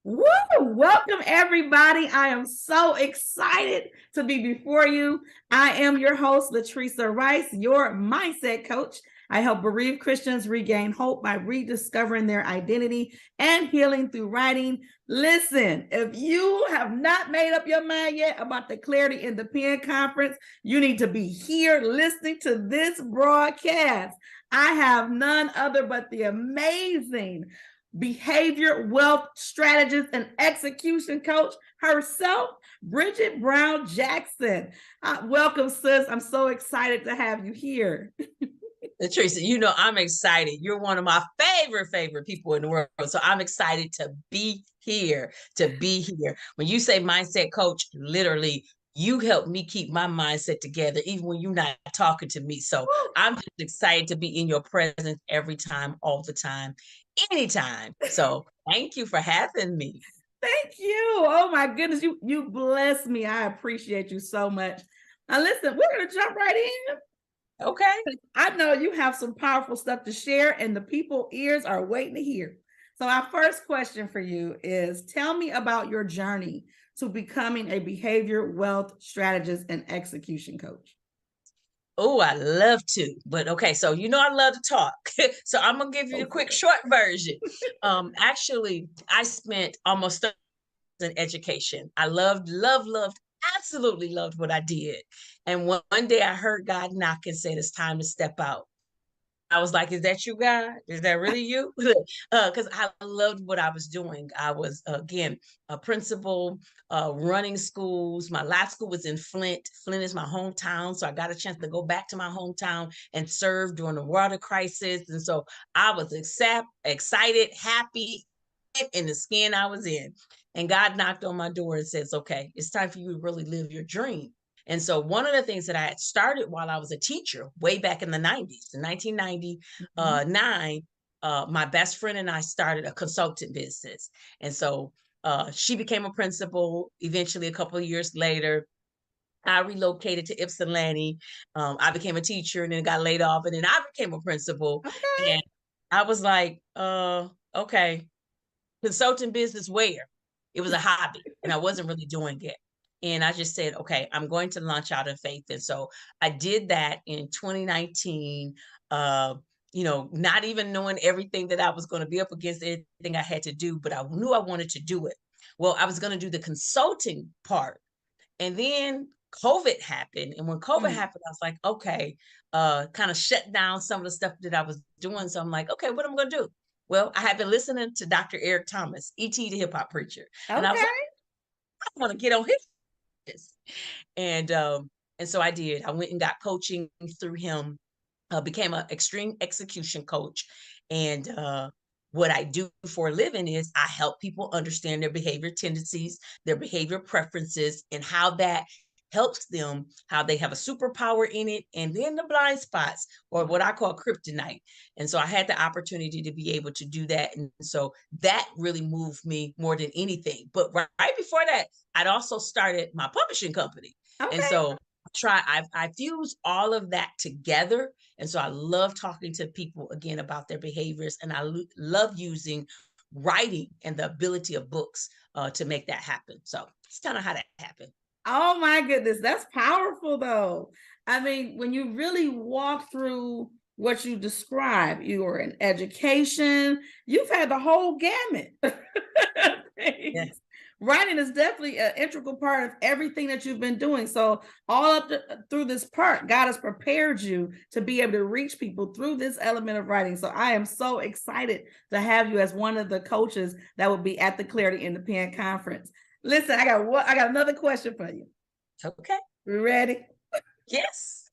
Woo! Welcome, everybody. I am so excited to be before you. I am your host, Latresa Rice, your mindset coach. I help bereaved Christians regain hope by rediscovering their identity and healing through writing. Listen, if you have not made up your mind yet about the Clarity in the Pen Conference, you need to be here listening to this broadcast. I have none other but the amazing behavior, wealth strategist, and execution coach herself, Brigitte Brown Jackson. Welcome, sis. I'm so excited to have you here. Teresa, I'm excited. You're one of my favorite people in the world. So I'm excited to be here, When you say mindset coach, literally, you help me keep my mindset together, even when you're not talking to me. So I'm just excited to be in your presence every time, all the time, anytime. So thank you for having me. Thank you. Oh my goodness, you bless me. I appreciate you so much. Now listen, we're going to jump right in. Okay. I know you have some powerful stuff to share, and the people ears are waiting to hear. So our first question for you is, tell me about your journey to becoming a behavior, wealth strategist, and execution coach. Oh, I love to, but okay. So, I love to talk. So I'm going to give you the quick short version. Actually, I spent almost in education. I loved, absolutely loved what I did. And one day I heard God knock and said, it's time to step out. I was like, is that you, God? Is that really you? Because I loved what I was doing. I was, again, a principal, running schools. My last school was in Flint. Flint is my hometown. So I got a chance to go back to my hometown and serve during the water crisis. And so I was excited, happy in the skin I was in. And God knocked on my door and says, okay, it's time for you to really live your dream. And so one of the things that I had started while I was a teacher way back in the 90s, in 1999, my best friend and I started a consultant business. And so she became a principal. Eventually, a couple of years later, I relocated to Ypsilanti. I became a teacher and then got laid off. And then I became a principal. Okay. And I was like, okay, consulting business where? It was a hobby and I wasn't really doing it. And I just said, okay, I'm going to launch out in faith. And so I did that in 2019, not even knowing everything that I was going to be up against, anything I had to do, but I knew I wanted to do it. Well, I was going to do the consulting part. And then COVID happened. And when COVID happened, I was like, okay, kind of shut down some of the stuff that I was doing. So I'm like, okay, what am I going to do? Well, I had been listening to Dr. Eric Thomas, E.T. the hip hop preacher. Okay. And I was like, I want to get on his. And so I did. I went and got coaching through him, became an extreme execution coach. And what I do for a living is I help people understand their behavior tendencies, their behavior preferences, and how that helps them, how they have a superpower in it, and then the blind spots, or what I call kryptonite. And so I had the opportunity to be able to do that. And so that really moved me more than anything. But right before that, I'd also started my publishing company. Okay. And so I fuse all of that together. And so I love talking to people again about their behaviors. And I love using writing and the ability of books to make that happen. So it's kind of how that happened. Oh my goodness, that's powerful though. I mean, when you really walk through what you describe, you were in education, you've had the whole gamut. Yes. Writing is definitely an integral part of everything that you've been doing. So all up through this part, God has prepared you to be able to reach people through this element of writing. So I am so excited to have you as one of the coaches that will be at the Clarity in the Pen Conference. Listen, I got another question for you. Okay. You ready? Yes.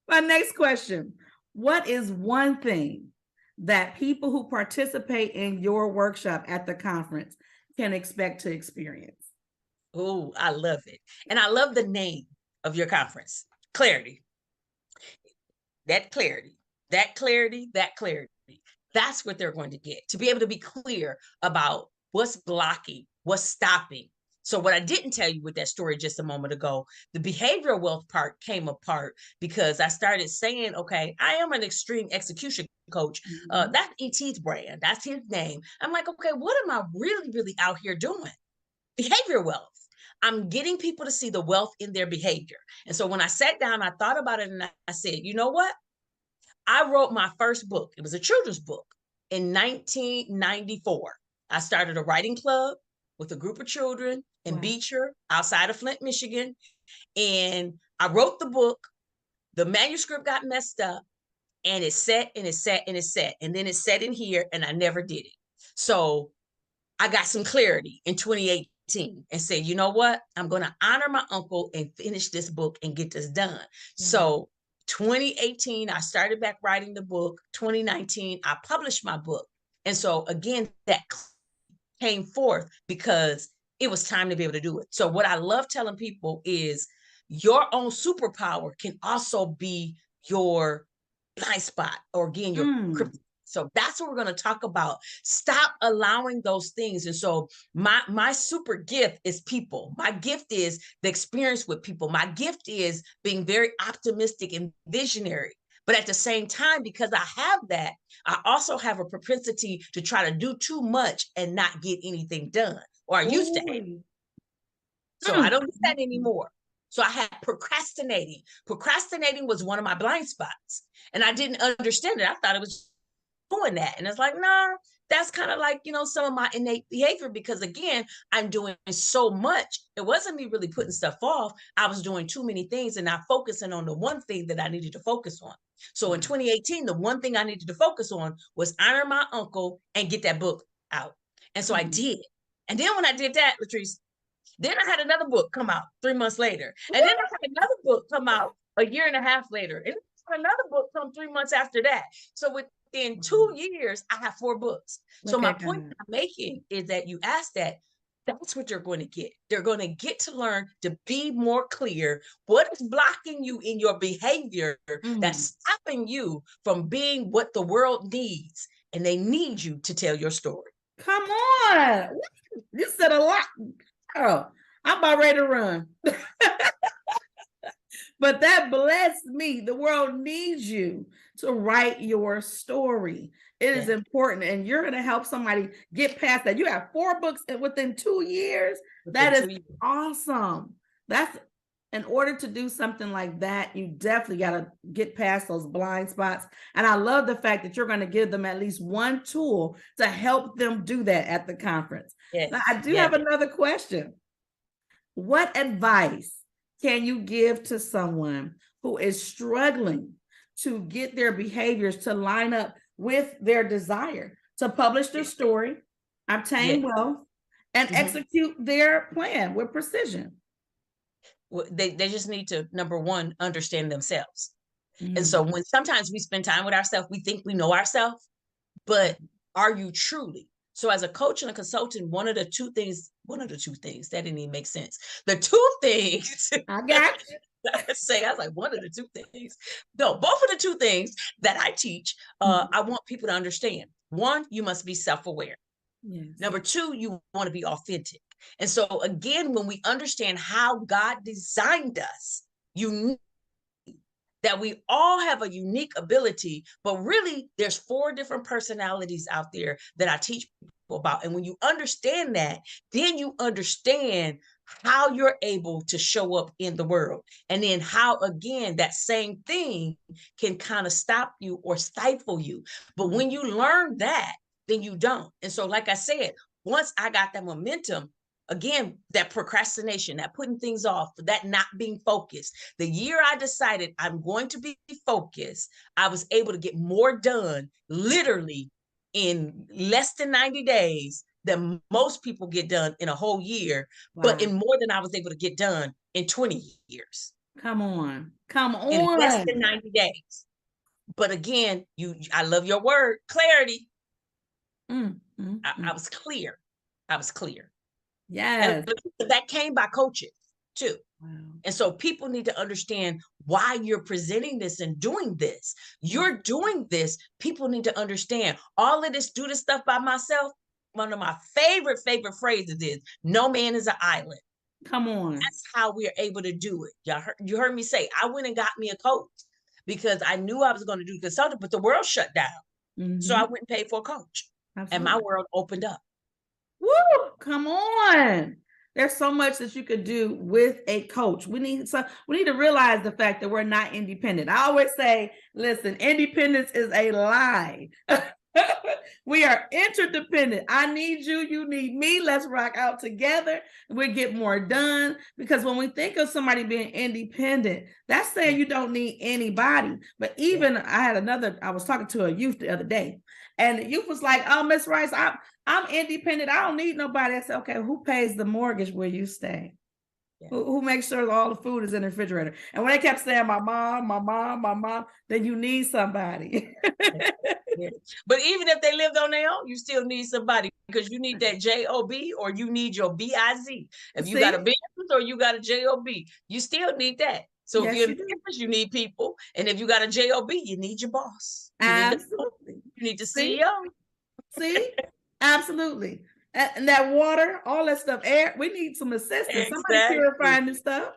My next question. What is one thing that people who participate in your workshop at the conference can expect to experience? Oh, I love it. And I love the name of your conference, Clarity. That clarity. That's what they're going to get, to be able to be clear about what's blocking, what's stopping, So what I didn't tell you with that story just a moment ago, the behavioral wealth part came apart because I started saying, okay, I am an extreme execution coach. That's ET's brand. That's his name. I'm like, okay, what am I really, really out here doing? Behavior wealth. I'm getting people to see the wealth in their behavior. And so when I sat down, I thought about it and I said, you know what? I wrote my first book. It was a children's book in 1994. I started a writing club with a group of children in Beecher, outside of Flint, Michigan. And I wrote the book. The manuscript got messed up and it sat and it sat and it sat. And then it sat in here and I never did it. So I got some clarity in 2018 and said, you know what? I'm going to honor my uncle and finish this book and get this done. So 2018, I started back writing the book. 2019, I published my book. And so again, that came forth because it was time to be able to do it. So what I love telling people is your own superpower can also be your blind spot, or again, your kryptonite. So that's what we're going to talk about. Stop allowing those things. And so my super gift is people. My gift is the experience with people. My gift is being very optimistic and visionary. But at the same time, because I have that, I also have a propensity to try to do too much and not get anything done, or I used to have. So I don't do that anymore. So I had procrastinating. Procrastinating was one of my blind spots. And I didn't understand it. I thought it was doing that. And it's like, nah, that's kind of like, some of my innate behavior, because again, I'm doing so much. It wasn't me really putting stuff off. I was doing too many things and not focusing on the one thing that I needed to focus on. So in 2018, the one thing I needed to focus on was honor my uncle and get that book out. And so I did. And then when I did that, Latrice, then I had another book come out 3 months later. And then I had another book come out a year and a half later. And another book come 3 months after that. So within 2 years, I have 4 books. So my point I'm making is that you asked that, that's what you're going to get. They're going to get to learn to be more clear. What is blocking you in your behavior that's stopping you from being what the world needs? And they need you to tell your story. Come on. You said a lot. Oh, I'm about ready to run. But that blessed me. The world needs you to write your story. It is important, and you're going to help somebody get past that. You have 4 books within 2 years. That is awesome. That's, in order to do something like that, you definitely got to get past those blind spots. And I love the fact that you're going to give them at least one tool to help them do that at the conference. Yes. Now, I do have another question. What advice can you give to someone who is struggling to get their behaviors to line up with their desire to publish their story, obtain wealth, and execute their plan with precision? They just need to, number one, understand themselves. And so when sometimes we spend time with ourselves, we think we know ourselves, but are you truly? So as a coach and a consultant, one of the two things, that didn't even make sense. The 2 things. I got you. I was like, one of the 2 things. No, both of the 2 things that I teach, I want people to understand. 1, you must be self-aware. Yes. Number 2, you want to be authentic. And so again, when we understand how God designed us, that we all have a unique ability, but really there's 4 different personalities out there that I teach people about. And when you understand that, then you understand how you're able to show up in the world. And then how, again, that same thing can kind of stop you or stifle you. But when you learn that, then you don't. And so, like I said, once I got that momentum, again, that procrastination, that putting things off, that not being focused. The year I decided I'm going to be focused, I was able to get more done literally in less than 90 days than most people get done in a whole year, but in more than I was able to get done in 20 years. Come on. In less than 90 days. But again, I love your word, clarity. I was clear. Yes. And that came by coaches too. Wow. And so people need to understand why you're presenting this and doing this. You're doing this. People need to understand all of this, do this stuff by myself. one of my favorite phrases is, no man is an island. Come on. That's how we are able to do it. You heard me say, I went and got me a coach because I knew I was going to do consulting, but the world shut down. Mm-hmm. So I went and paid for a coach. Absolutely. And my world opened up. Woo! Come on. There's so much that you could do with a coach. We need to realize the fact that we're not independent. I always say, listen, independence is a lie. We are interdependent. I need you, you need me. Let's rock out together. We get more done. Because when we think of somebody being independent, that's saying you don't need anybody. But even I was talking to a youth the other day, and the youth was like, oh, Miss Rice, I'm independent. I don't need nobody. I said, okay, who pays the mortgage where you stay? Yeah. Who makes sure all the food is in the refrigerator? And when they kept saying, my mom, then you need somebody. Yeah. But even if they lived on their own, you still need somebody, because you need that JOB or you need your BIZ. If you got a business or you got a JOB, you still need that. So if you're in business, you need people. And if you got a JOB, you need your boss. Absolutely. You need the CEO. See? Absolutely. And that water, all that stuff, air, we need some assistance. Exactly. Somebody purifying this stuff.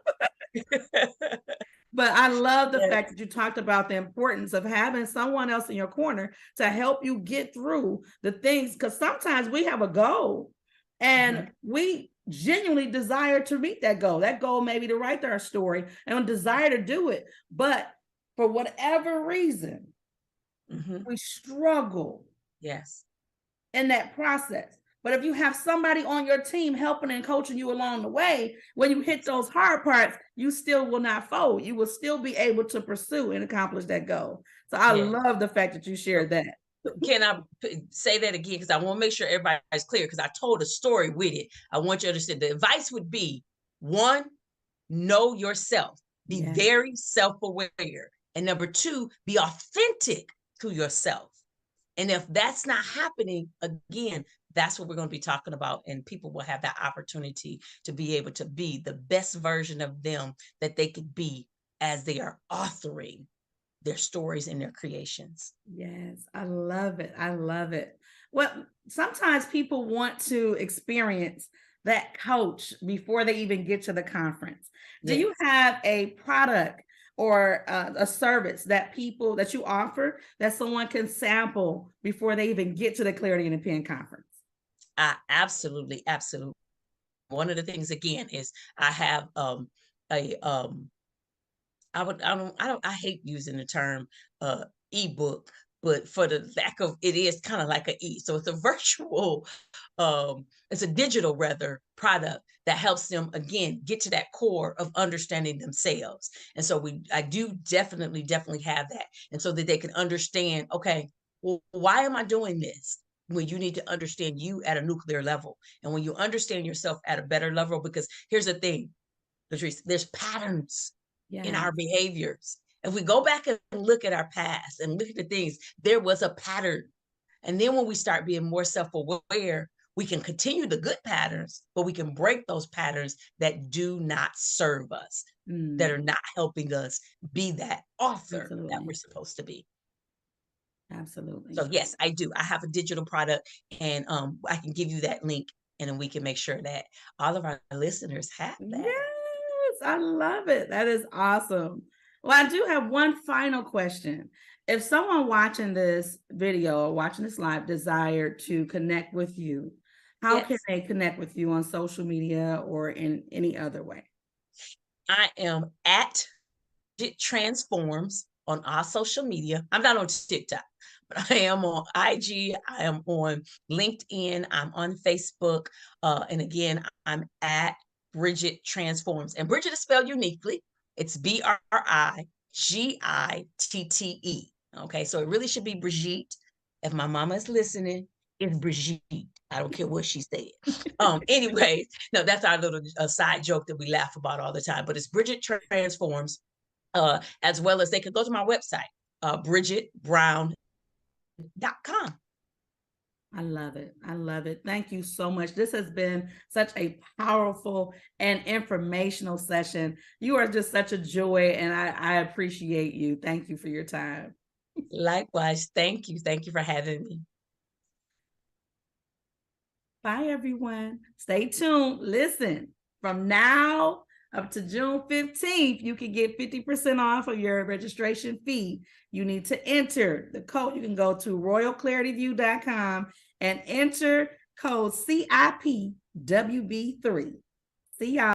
But I love the fact that you talked about the importance of having someone else in your corner to help you get through the things. Because sometimes we have a goal and we genuinely desire to meet that goal. That goal may be to write our story and desire to do it. But for whatever reason, we struggle. Yes. In that process. But if you have somebody on your team helping and coaching you along the way, when you hit those hard parts, you still will not fold. You will still be able to pursue and accomplish that goal. So I love the fact that you shared that. Can I say that again? Because I want to make sure everybody's clear, because I told a story with it. I want you to understand. The advice would be, 1, know yourself. Be very self-aware. And number 2, be authentic to yourself. And if that's not happening, again, that's what we're going to be talking about. And people will have that opportunity to be able to be the best version of them that they could be as they are authoring their stories and their creations. Yes, I love it. I love it. Well, sometimes people want to experience that coach before they even get to the conference. Do you have a product or a service that you offer that someone can sample before they even get to the Clarity in the Pen conference? Absolutely. One of the things, again, is I have I hate using the term ebook, but for the lack of, it is kind of like an so it's a virtual, it's a digital rather product that helps them, again, get to that core of understanding themselves. And so I do definitely have that. And so that they can understand, okay, well, why am I doing this? When you need to understand you at a nuclear level. And when you understand yourself at a better level, because here's the thing, Latrice, there's patterns in our behaviors. If we go back and look at our past and look at the things, there was a pattern. And then when we start being more self-aware, we can continue the good patterns, but we can break those patterns that do not serve us, that are not helping us be that author that we're supposed to be. Absolutely. So yes, I do. I have a digital product, and I can give you that link, and then we can make sure that all of our listeners have that. Yes, I love it. That is awesome. Well, I do have one final question. If someone watching this video or watching this live desired to connect with you, how can they connect with you on social media or in any other way? I am at Brigitte Transforms on all social media. I'm not on TikTok, but I am on IG. I am on LinkedIn. I'm on Facebook. And again, I'm at Brigitte Transforms. And Brigitte is spelled uniquely. It's Brigitte. Okay, so it really should be Brigitte. If my mama is listening, it's Brigitte. I don't care what she said. Anyways, no, that's our little side joke that we laugh about all the time. But it's Brigitte Transforms, as well as they can go to my website, BrigitteBrown.com. I love it. I love it. Thank you so much. This has been such a powerful and informational session. You are just such a joy, and I appreciate you. Thank you for your time. Likewise. Thank you. Thank you for having me. Bye, everyone. Stay tuned. Listen, from now up to June 15th, you can get 50% off of your registration fee. You need to enter the code. You can go to royalclarityview.com and enter code CIPWB3. See y'all.